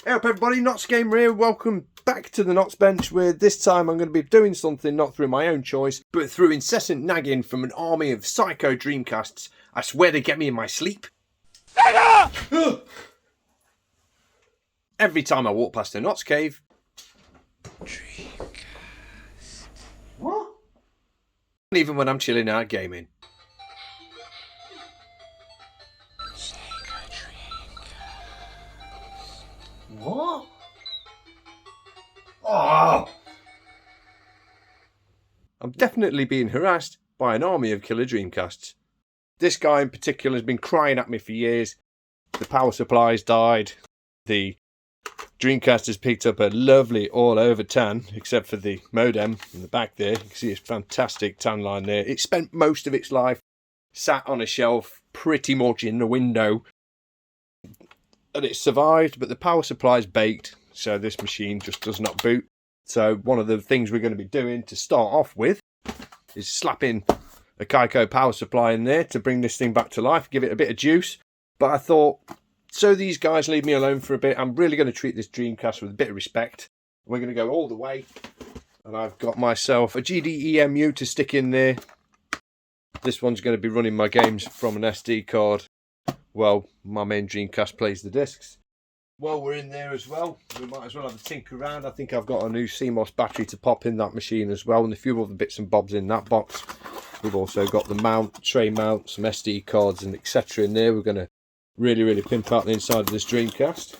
Hey up everybody, Notts Gamer here. Welcome back to the Notts Bench, where this time I'm going to be doing something not through my own choice, but through incessant nagging from an army of psycho Dreamcasts. I swear they get me in my sleep. Sega! Every time I walk past a Notts cave. Dreamcast. What? Even when I'm chilling out gaming. Sega Dreamcast. What? Oh! I'm definitely being harassed by an army of killer Dreamcasts. This guy in particular has been crying at me for years. The power supply's died. The Dreamcast has picked up a lovely all-over tan, except for the modem in the back there. You can see its fantastic tan line there. It spent most of its life sat on a shelf, pretty much in the window. And it survived, but the power supply's baked, so this machine just does not boot. So one of the things we're going to be doing to start off with is slapping a Kaiko power supply in there to bring this thing back to life, give it a bit of juice. But I thought, so these guys leave me alone for a bit, I'm really going to treat this Dreamcast with a bit of respect. We're going to go all the way. And I've got myself a GDEMU to stick in there. This one's going to be running my games from an SD card. Well, my main Dreamcast plays the discs. While we're in there as well, we might as well have a tinker around. I think I've got a new CMOS battery to pop in that machine as well, and a few other bits and bobs in that box. We've also got the mount, tray mount, some SD cards and etc. in there. We're going to really pimp out the inside of this Dreamcast.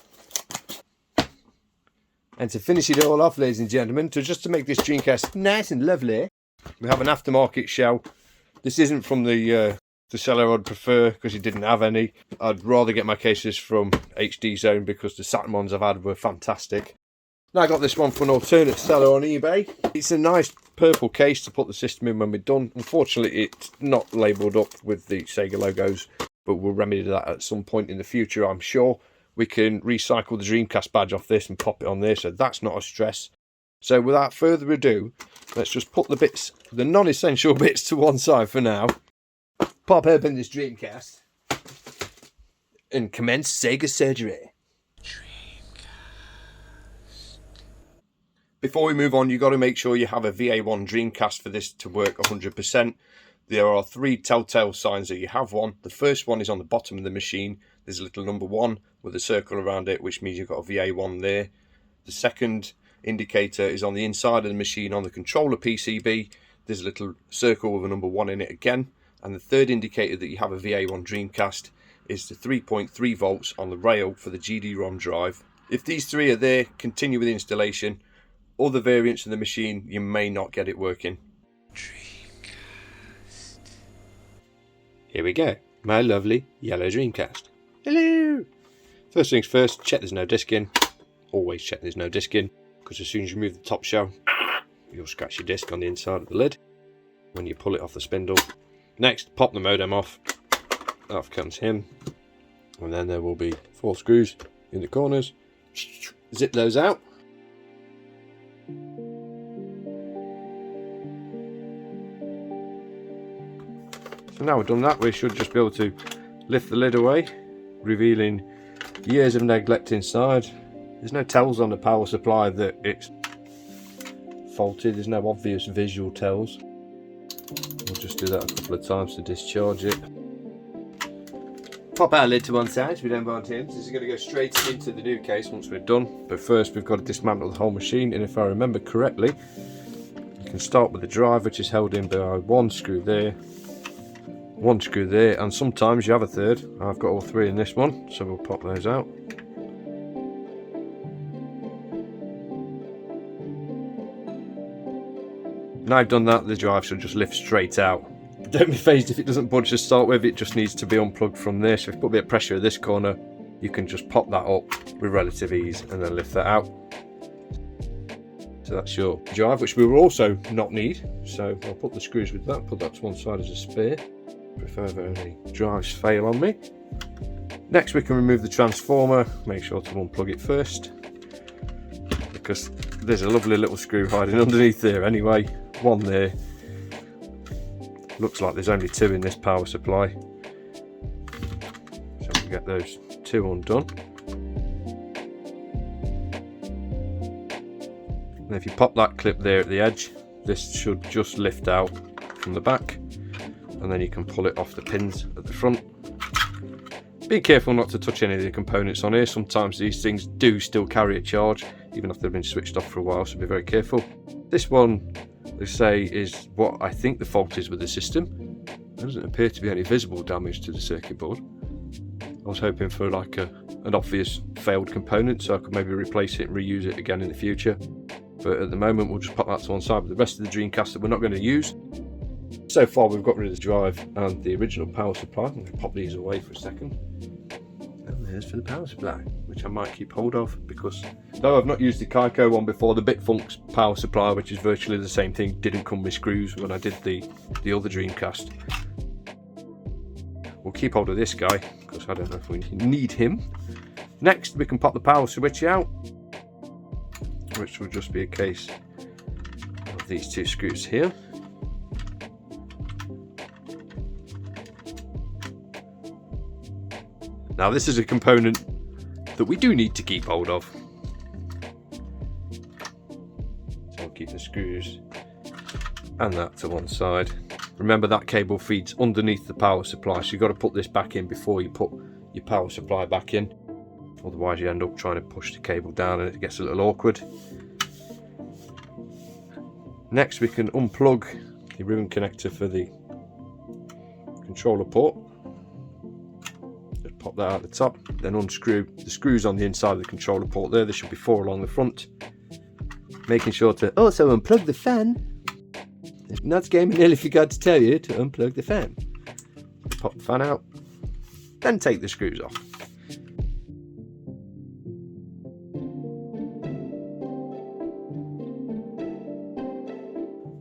And to finish it all off, ladies and gentlemen, just to make this Dreamcast nice and lovely, we have an aftermarket shell. This isn't from the seller I'd prefer, because he didn't have any. I'd rather get my cases from HD Zone because the Saturn ones I've had were fantastic. Now I got this one from an alternate seller on eBay. It's a nice purple case to put the system in when we're done. Unfortunately, it's not labelled up with the Sega logos, but we'll remedy that at some point in the future, I'm sure. We can recycle the Dreamcast badge off this and pop it on there, so that's not a stress. So without further ado, let's just put the bits, the non-essential bits, to one side for now. Pop open this Dreamcast and commence Sega surgery. Dreamcast. Before we move on, you've got to make sure you have a VA1 Dreamcast for this to work 100%. There are 3 telltale signs that you have one. The first one is on the bottom of the machine. There's a little number 1 with a circle around it, which means you've got a VA1 there. The second indicator is on the inside of the machine on the controller PCB. There's a little circle with a number 1 in it again. And the third indicator that you have a VA1 Dreamcast is the 3.3 volts on the rail for the GD-ROM drive. If these 3 are there, continue with the installation. Other variants of the machine, you may not get it working. Dreamcast. Here we go. My lovely yellow Dreamcast. Hello! First things first, check there's no disc in. Always check there's no disc in, because as soon as you remove the top shell, you'll scratch your disc on the inside of the lid when you pull it off the spindle. Next, pop the modem off. Off comes him. And then there will be 4 screws in the corners. Zip those out. So now we've done that, we should just be able to lift the lid away, revealing years of neglect inside. There's no tells on the power supply that it's faulty. There's no obvious visual tells. We'll just do that a couple of times to discharge it. Pop our lid to one side so we don't burn him. This is going to go straight into the new case once we're done. But first we've got to dismantle the whole machine, and if I remember correctly, you can start with the drive, which is held in by 1 screw there, 1 screw there, and sometimes you have a third. I've got all 3 in this one, so we'll pop those out. Now I've done that, the drive should just lift straight out. Don't be phased if it doesn't budge to start with, it just needs to be unplugged from there. So if you put a bit of pressure at this corner, you can just pop that up with relative ease and then lift that out. So that's your drive, which we will also not need. So I'll put the screws with that, put that to one side as a spare. Prefer that any drives fail on me. Next we can remove the transformer, make sure to unplug it first, because there's a lovely little screw hiding underneath there anyway. 1 there. Looks like there's only 2 in this power supply. So we'll get those 2 undone. And if you pop that clip there at the edge, this should just lift out from the back, and then you can pull it off the pins at the front. Be careful not to touch any of the components on here. Sometimes these things do still carry a charge, even if they've been switched off for a while, so be very careful. This one, they say, is what I think the fault is with the system. There doesn't appear to be any visible damage to the circuit board. I was hoping for like an obvious failed component, so I could maybe replace it and reuse it again in the future. But at the moment, we'll just pop that to one side with the rest of the Dreamcast that we're not going to use. So far, we've got rid of the drive and the original power supply. I'm going to pop these away for a second. And there's for the power supply, which I might keep hold of, because though I've not used the Kaiko one before, the Bitfunk's power supply, which is virtually the same thing, didn't come with screws when I did the other Dreamcast. We'll keep hold of this guy, because I don't know if we need him. Next, we can pop the power switch out, which will just be a case of these two screws here. Now this is a component that we do need to keep hold of. So I'll keep the screws and that to one side. Remember that cable feeds underneath the power supply, so you've got to put this back in before you put your power supply back in. Otherwise you end up trying to push the cable down and it gets a little awkward. Next we can unplug the ribbon connector for the controller port. Just pop that out the top, then unscrew the screws on the inside of the controller port there. There should be 4 along the front. Making sure to also unplug the fan. Notts Gaming nearly forgot to tell you to unplug the fan. Pop the fan out, then take the screws off.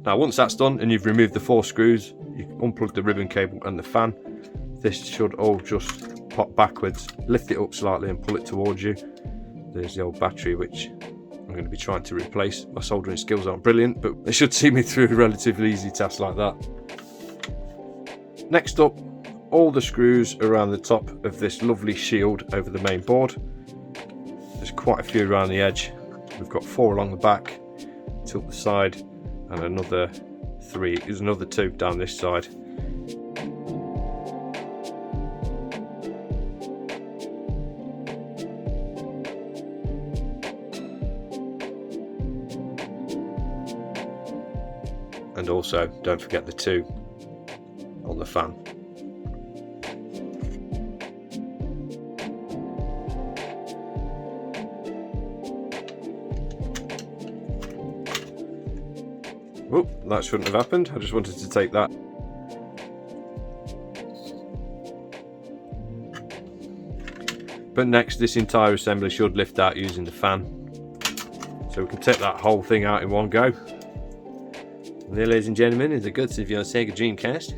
Now once that's done and you've removed the 4 screws, you can unplug the ribbon cable and the fan. This should all just pop backwards, lift it up slightly and pull it towards you. There's the old battery, which I'm going to be trying to replace. My soldering skills aren't brilliant, but they should see me through a relatively easy task like that. Next up, all the screws around the top of this lovely shield over the main board. There's quite a few around the edge. We've got 4 along the back, 2 up the side, and another 3. There's another 2 down this side. And also, don't forget the 2 on the fan. Oh, that shouldn't have happened. I just wanted to take that. But next, this entire assembly should lift out using the fan. So we can take that whole thing out in one go. And there, ladies and gentlemen, is the guts of your Sega Dreamcast.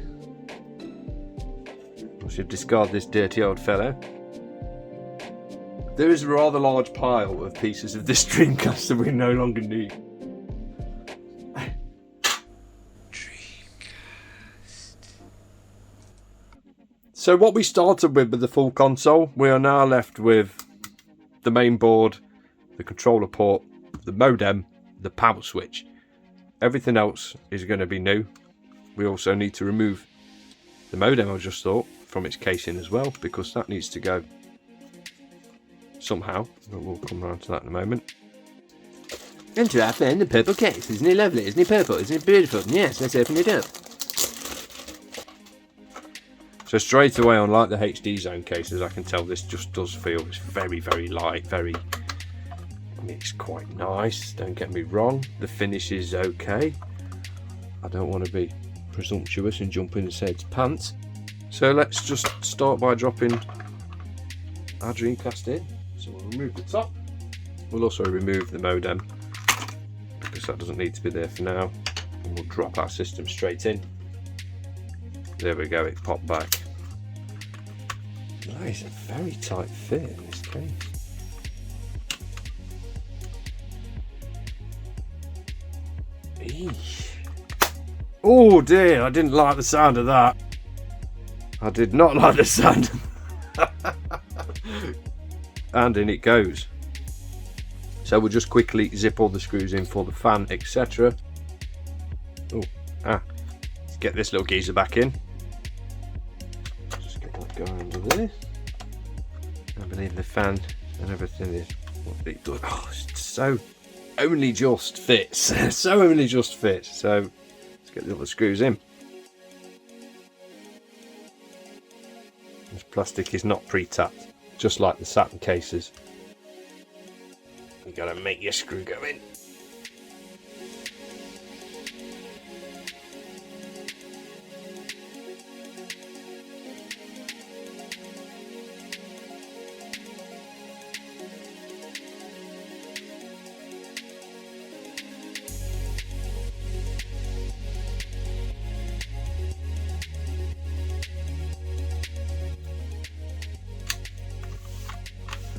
We should discard this dirty old fellow. There is a rather large pile of pieces of this Dreamcast that we no longer need. So what we started with the full console, we are now left with the main board, the controller port, the modem, the power switch. Everything else is going to be new. We also need to remove the modem, I just thought, from its casing as well, because that needs to go somehow. But we'll come around to that in a moment. Enter our friend the purple case. Isn't he lovely? Isn't he purple? Isn't it beautiful? Yes, let's open it up. So straight away, unlike the HD Zone cases, I can tell this just does feel, it's very, very light, very, I mean, it's quite nice, don't get me wrong. The finish is okay. I don't want to be presumptuous and jump in and say it's pants. So let's just start by dropping our Dreamcast in. So we'll remove the top. We'll also remove the modem, because that doesn't need to be there for now. And we'll drop our system straight in. There we go, it popped back. Nice, a very tight fit in this case. Eesh. Oh dear, I didn't like the sound of that. I did not like the sound. And in it goes. So we'll just quickly zip all the screws in for the fan, etc. Let's get this little geezer back in. Just get that guy under there. I believe the fan and everything is what it does. Oh, it's so only just fits. So only just fits. So let's get the other screws in. This plastic is not pre-tapped, just like the Saturn cases. You gotta make your screw go in.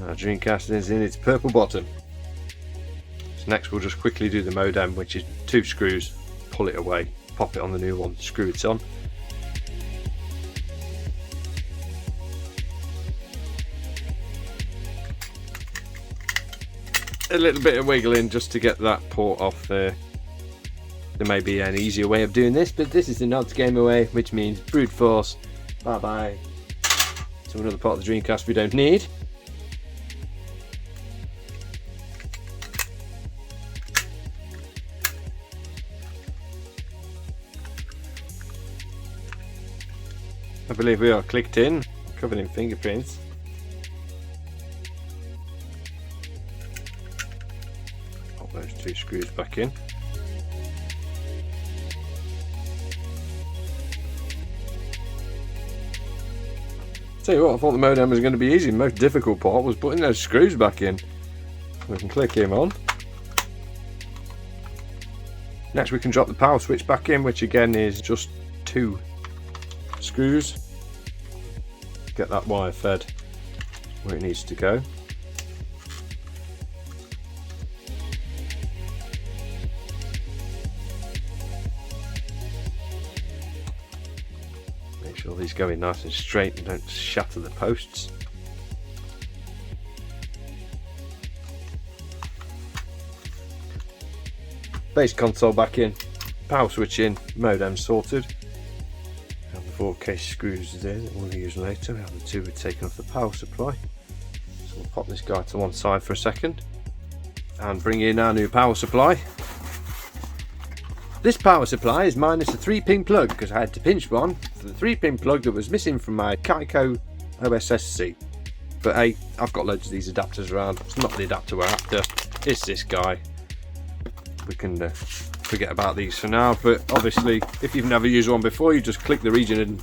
Our Dreamcast is in its purple bottom. So next we'll just quickly do the modem, which is 2 screws, pull it away, pop it on the new one, screw it on. A little bit of wiggling just to get that port off there. There may be an easier way of doing this, but this is the Notts game away, which means brute force, bye bye to another part of the Dreamcast we don't need. I believe we are clicked in, covered in fingerprints. Pop those 2 screws back in. Tell you what, I thought the modem was going to be easy. The most difficult part was putting those screws back in. We can click him on. Next we can drop the power switch back in, which again is just 2 screws. Get that wire fed where it needs to go. Make sure these go in nice and straight and don't shatter the posts. Base console back in, power switch in, modem sorted. 4 case screws there that we'll use later. The other 2 were taken off the power supply. So we'll pop this guy to one side for a second and bring in our new power supply. This power supply is minus a 3-pin plug because I had to pinch one for the 3-pin plug that was missing from my Kaiko OSSC. But hey, I've got loads of these adapters around. It's not the adapter we're after, it's this guy. We can forget about these for now, but obviously if you've never used one before, you just click the region and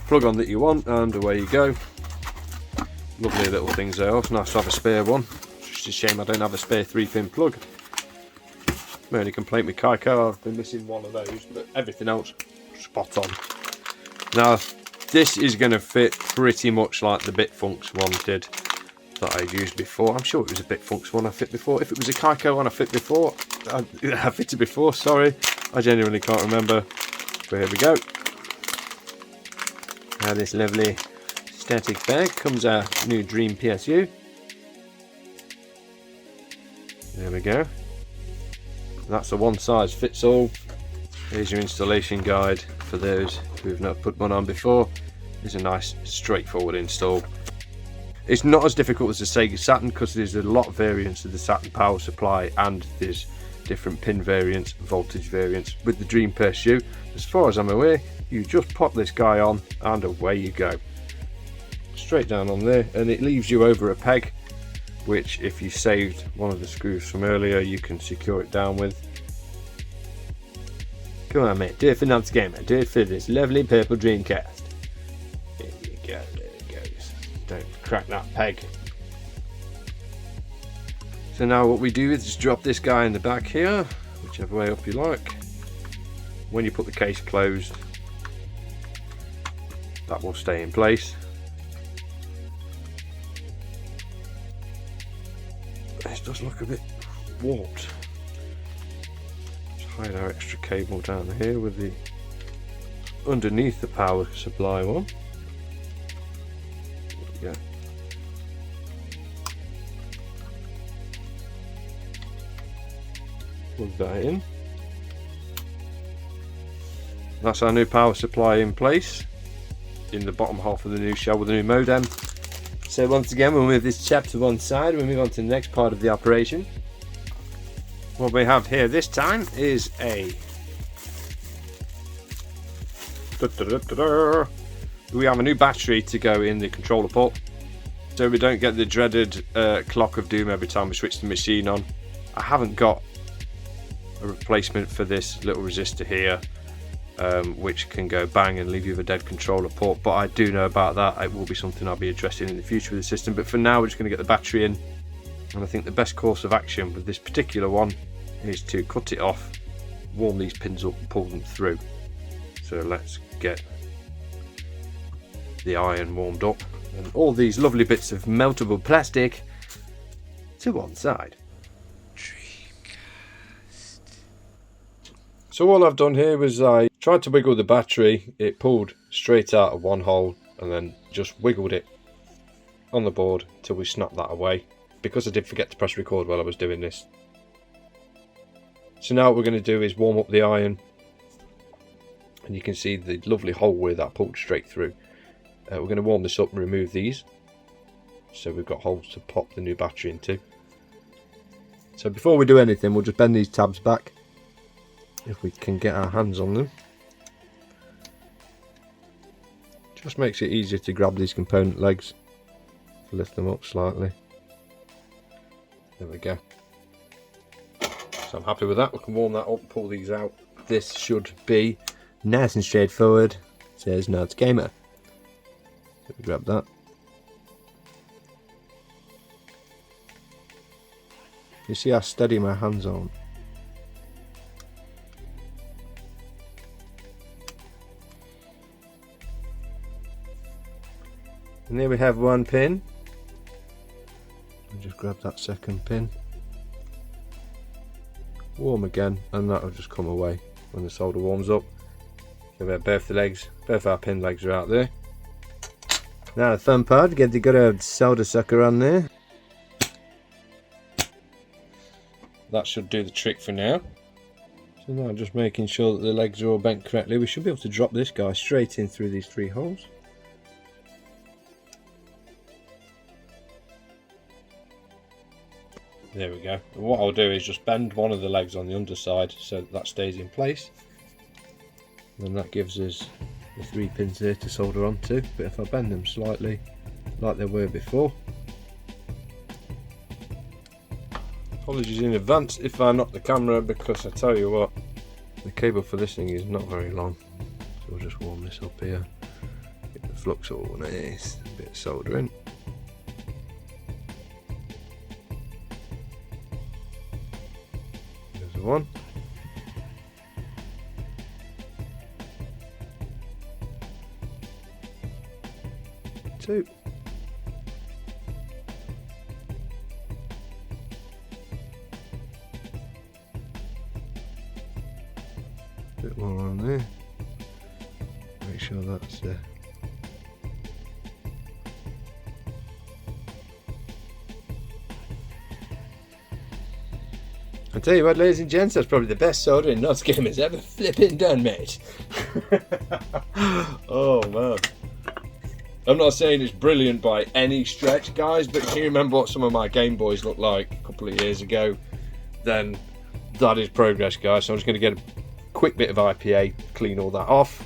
plug on that you want and away you go. Lovely little things there. It's nice to have a spare one. It's just a shame I don't have a spare 3-pin plug. My only complaint with Kaiko, I've been missing one of those, but everything else spot on. Now this is going to fit pretty much like the Bitfunks one did that I used before. I'm sure it was a Bitfunks one I fit before. If it was a Kaiko one I fit before, I fitted before, sorry, I genuinely can't remember. But here we go. Now this lovely static bag comes our new Dream PSU. There we go. That's a one size fits all. Here's your installation guide for those who've not put one on before. It's a nice straightforward install. It's not as difficult as the Sega Saturn because there's a lot of variants of the Saturn power supply and there's different pin variants, voltage variants. With the Dream PSU, as far as I'm aware, you just pop this guy on and away you go. Straight down on there, and it leaves you over a peg, which if you saved one of the screws from earlier, you can secure it down with. Come on mate, do it for Notts Gamer, do it for this lovely purple Dreamcast. There you go, there it goes. Don't crack that peg. So now what we do is just drop this guy in the back here, whichever way up you like. When you put the case closed, that will stay in place. This does look a bit warped. Let's hide our extra cable down here with the underneath the power supply one. There we go. Plug that in. That's our new power supply in place in the bottom half of the new shell with the new modem. So once again, we'll move this chap to one side and we'll move on to the next part of the operation. What we have here this time is a we have a new battery to go in the controller port, so we don't get the dreaded clock of doom every time we switch the machine on. I haven't got a replacement for this little resistor here, which can go bang and leave you with a dead controller port, but I do know about that. It will be something I'll be addressing in the future with the system, but for now we're just going to get the battery in, and I think the best course of action with this particular one is to cut it off, warm these pins up and pull them through. So let's get the iron warmed up and all these lovely bits of meltable plastic to one side. Dreamcast. So all I've done here was I tried to wiggle the battery. It pulled straight out of one hole and then just wiggled it on the board till we snapped that away, because I did forget to press record while I was doing this. So now what we're going to do is warm up the iron, and you can see the lovely hole where that pulled straight through. We're going to warm this up and remove these, so we've got holes to pop the new battery into. So before we do anything, we'll just bend these tabs back if we can get our hands on them. Just makes it easier to grab these component legs, lift them up slightly. There we go. So I'm happy with that. We can warm that up, pull these out. This should be nice and straightforward. It says Notts Gamer. So we grab that. You see how steady my hands are. And there we have one pin. I'll just grab that second pin. Warm again, and that'll just come away when the solder warms up. So we have both the legs, both our pin legs are out there. Now the fun part, get the good old solder sucker on there. That should do the trick for now. So now just making sure that the legs are all bent correctly. We should be able to drop this guy straight in through these three holes. There we go. And what I'll do is just bend one of the legs on the underside so that stays in place. And that gives us the three pins there to solder onto. But if I bend them slightly, like they were before. Apologies in advance if I knock the camera, because I tell you what, the cable for this thing is not very long. So we'll just warm this up here. Get the flux all nice, a bit of soldering. One. Two. Bit more on there. Make sure that's there. I tell you what, ladies and gents, that's probably the best soldering Notts Gamer's ever flipping done, mate. Oh man. I'm not saying it's brilliant by any stretch, guys, but can you remember what some of my Game Boys looked like a couple of years ago? Then that is progress, guys. So I'm just going to get a quick bit of IPA, clean all that off.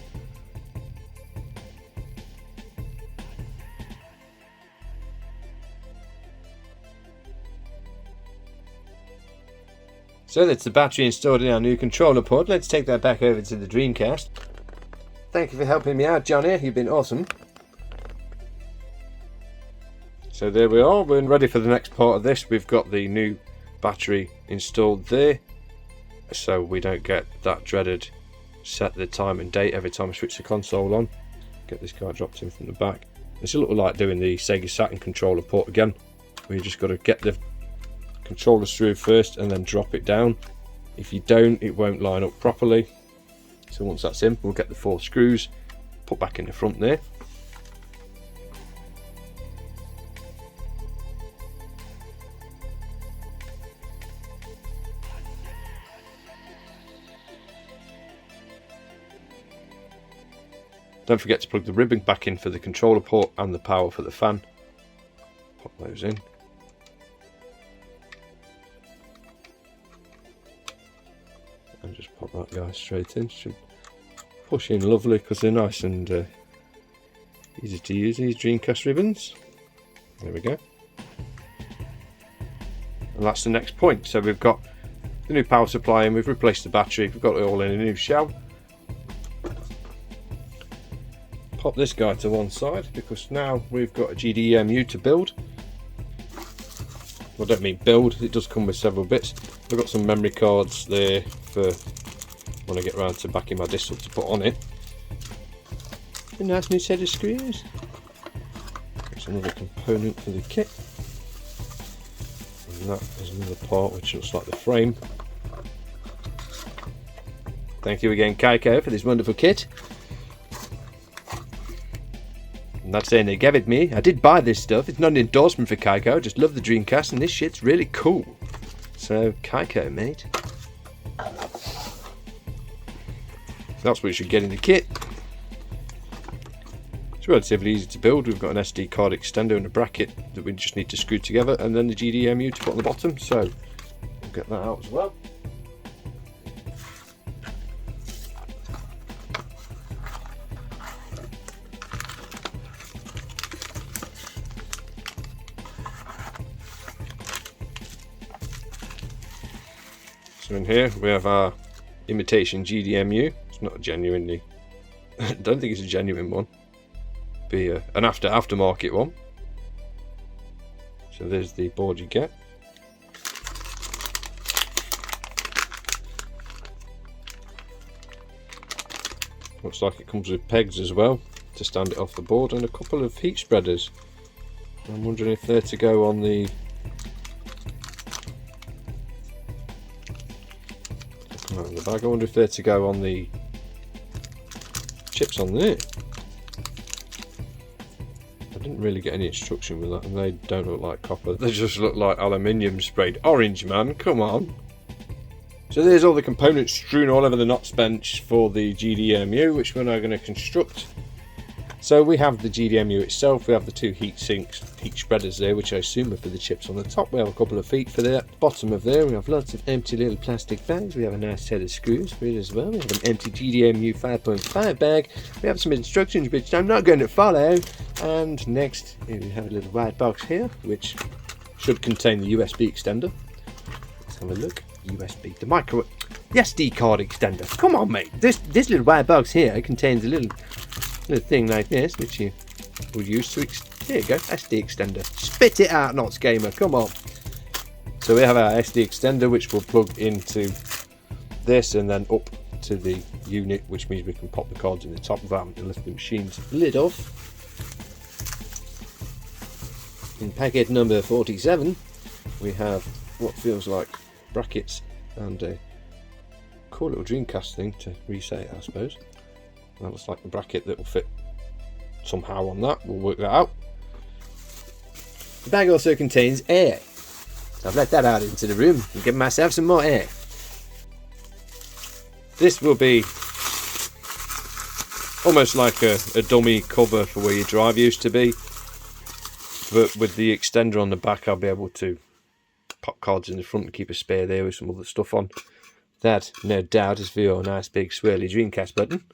So that's the battery installed in our new controller port. Let's take that back over to the Dreamcast. Thank you for helping me out, Johnny. You've been awesome. So there we are. We're ready for the next part of this. We've got the new battery installed there, so we don't get that dreaded set the time and date every time I switch the console on. Get this guy dropped in from the back. It's a little like doing the Sega Saturn controller port again, where you just got to get the controller through first and then drop it down. If you don't, it won't line up properly. So once that's in, we'll get the 4 screws put back in the front there. Don't forget to plug the ribbon back in for the controller port and the power for the fan. Pop those in. And just pop that guy straight in. Should push in lovely because they're nice and easy to use, these Dreamcast ribbons. There we go. And that's the next point. So we've got the new power supply and we've replaced the battery. We've got it all in a new shell. Pop this guy to one side because now we've got a GDEMU to build. Well, I don't mean build, it does come with several bits. I've got some memory cards there for when I get around to backing my disc up to put on it. A nice new set of screws. There's another component for the kit. And that is another part which looks like the frame. Thank you again, Kaiko, for this wonderful kit. I'm not saying they gave it me. I did buy this stuff. It's not an endorsement for Kaiko. I just love the Dreamcast and this shit's really cool. So, Kaiko, mate. That's what you should get in the kit. It's relatively easy to build. We've got an SD card extender and a bracket that we just need to screw together, and then the GDEMU to put on the bottom. So, we'll get that out as well. So in here we have our imitation GDEMU. It's not a genuinely, I don't think it's a genuine one. Be an aftermarket one. So there's the board you get. Looks like it comes with pegs as well to stand it off the board and a couple of heat spreaders. I'm wondering if they're to go on the in the bag. I wonder if they're to go on the chips on there. I didn't really get any instruction with that, and they don't look like copper. They just look like aluminium sprayed orange, man. Come on. So there's all the components strewn all over the Notts bench for the GDEMU, which we're now going to construct. So we have the GDEMU itself, we have the two heat spreaders there, which I assume are for the chips on the top. We have a couple of feet for the bottom of there. We have lots of empty little plastic bags. We have a nice set of screws for it as well. We have an empty GDEMU 5.5 bag. We have some instructions which I'm not going to follow. And next we have a little white box here, which should contain the USB extender. Let's have a look. USB, the SD card extender. Come on, mate. This little white box here contains a little thing like this, which you will use to there you go, SD extender. Spit it out, Notts Gamer, come on. So we have our SD extender, which will plug into this and then up to the unit, which means we can pop the cards in the top without having to lift the machine's lid off. In packet number 47, we have what feels like brackets and a cool little Dreamcast thing to reset it, I suppose. That looks like a bracket that will fit somehow on that. We'll work that out. The bag also contains air. So I've let that out into the room and given myself some more air. This will be almost like a dummy cover for where your drive used to be. But with the extender on the back, I'll be able to pop cards in the front and keep a spare there with some other stuff on. That, no doubt, is for your nice big swirly Dreamcast button.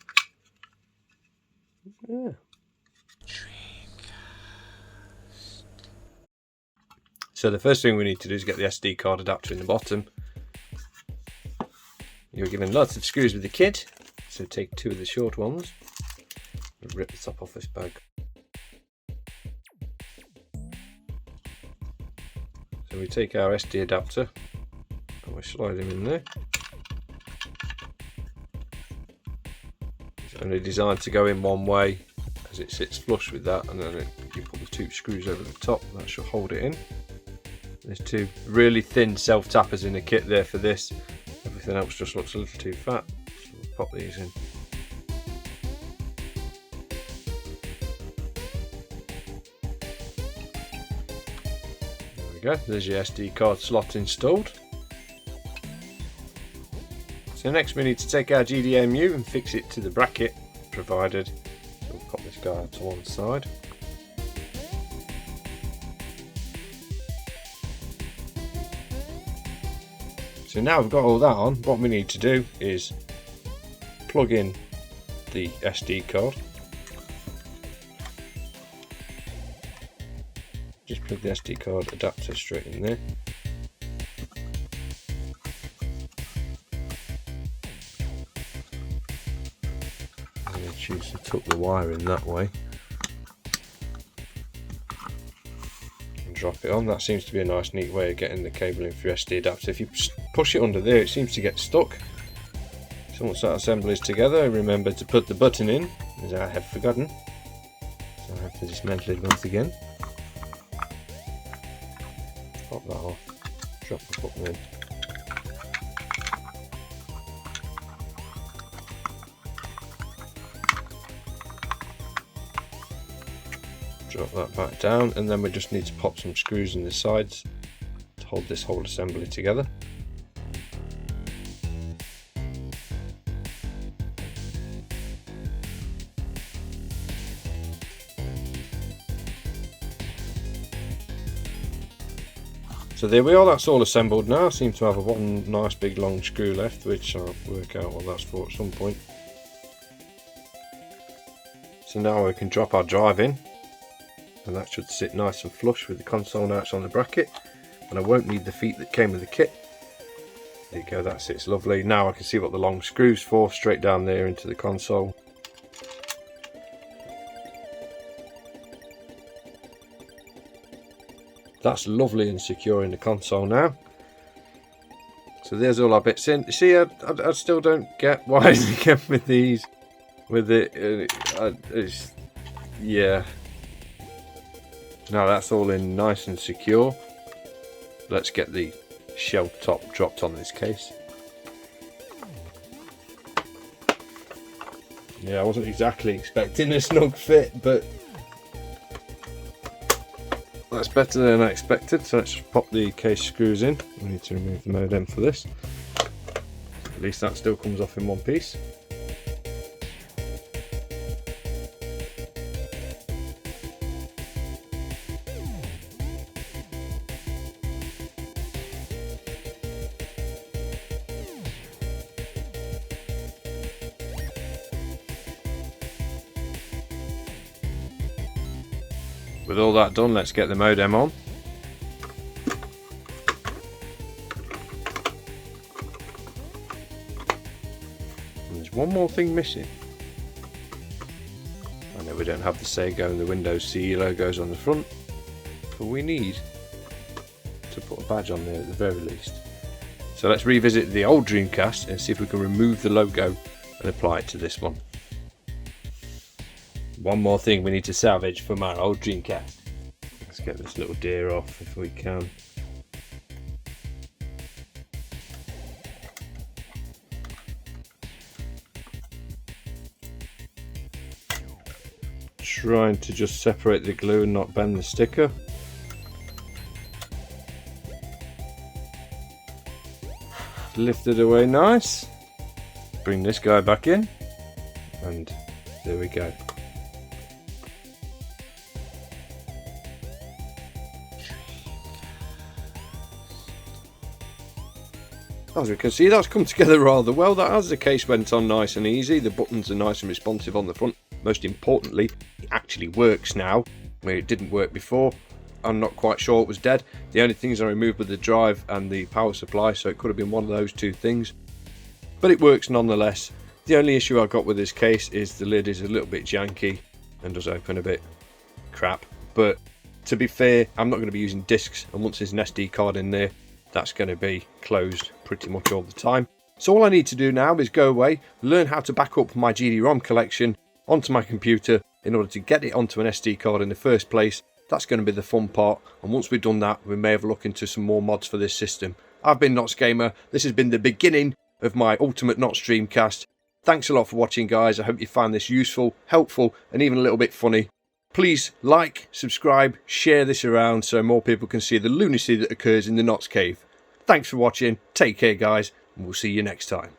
Yeah. So the first thing we need to do is get the SD card adapter in the bottom. You're given lots of screws with the kit, so take two of the short ones and rip the top off this bag. So we take our SD adapter and we slide him in there. It's only designed to go in one way as it sits flush with that, and then you put the two screws over the top, that should hold it in. There's two really thin self-tappers in the kit there for this. Everything else just looks a little too fat, so we'll pop these in. There we go, there's your SD card slot installed. So next we need to take our GDEMU and fix it to the bracket provided guy out to one side. So now we've got all that on, what we need to do is plug in the SD card. Just plug the SD card adapter straight in there. I'm going to choose to tuck the wire in that way. And drop it on. That seems to be a nice neat way of getting the cable in for your SD adapter. If you push it under there, it seems to get stuck. So once that assembly is together, remember to put the button in, as I have forgotten. So I have to dismantle it once again. Pop that off, drop the button in. Drop that back down, and then we just need to pop some screws in the sides to hold this whole assembly together. So there we are, that's all assembled now. I seem to have one nice big long screw left, which I'll work out what that's for at some point. So now we can drop our drive in, and that should sit nice and flush with the console notch on the bracket, and I won't need the feet that came with the kit. There you go, that sits lovely. Now I can see what the long screw's for, straight down there into the console. That's lovely and secure in the console now. So there's all our bits in. You see, I still don't get why they came with these. With it, yeah. Now that's all in nice and secure. Let's get the shell top dropped on this case. Yeah, I wasn't exactly expecting a snug fit, but that's better than I expected. So let's pop the case screws in. We need to remove the modem for this. At least that still comes off in one piece. With all that done, let's get the modem on. And there's one more thing missing. I know we don't have the Sega and the Windows CE logos on the front, but we need to put a badge on there at the very least. So let's revisit the old Dreamcast and see if we can remove the logo and apply it to this one. One more thing we need to salvage from our old Dreamcast. Let's get this little deer off if we can. Trying to just separate the glue and not bend the sticker. Lift it away nice. Bring this guy back in. And there we go. As we can see, that's come together rather well. That as the case went on nice and easy. The buttons are nice and responsive on the front. Most importantly, it actually works now, where it didn't work before. I'm not quite sure it was dead. The only things I removed were the drive and the power supply, so it could have been one of those two things. But it works nonetheless. The only issue I've got with this case is the lid is a little bit janky and does open a bit crap. But to be fair, I'm not going to be using discs, and once there's an SD card in there, that's going to be closed pretty much all the time. So all I need to do now is go away, learn how to back up my GD-ROM collection onto my computer in order to get it onto an SD card in the first place. That's going to be the fun part, and once we've done that, we may have a look into some more mods for this system. I've been Notts Gamer. This has been the beginning of my ultimate Notts Dreamcast. Thanks a lot for watching, guys. I hope you found this useful, helpful, and even a little bit funny. Please like, subscribe, share this around so more people can see the lunacy that occurs in the Notts Cave. Thanks for watching, take care guys, and we'll see you next time.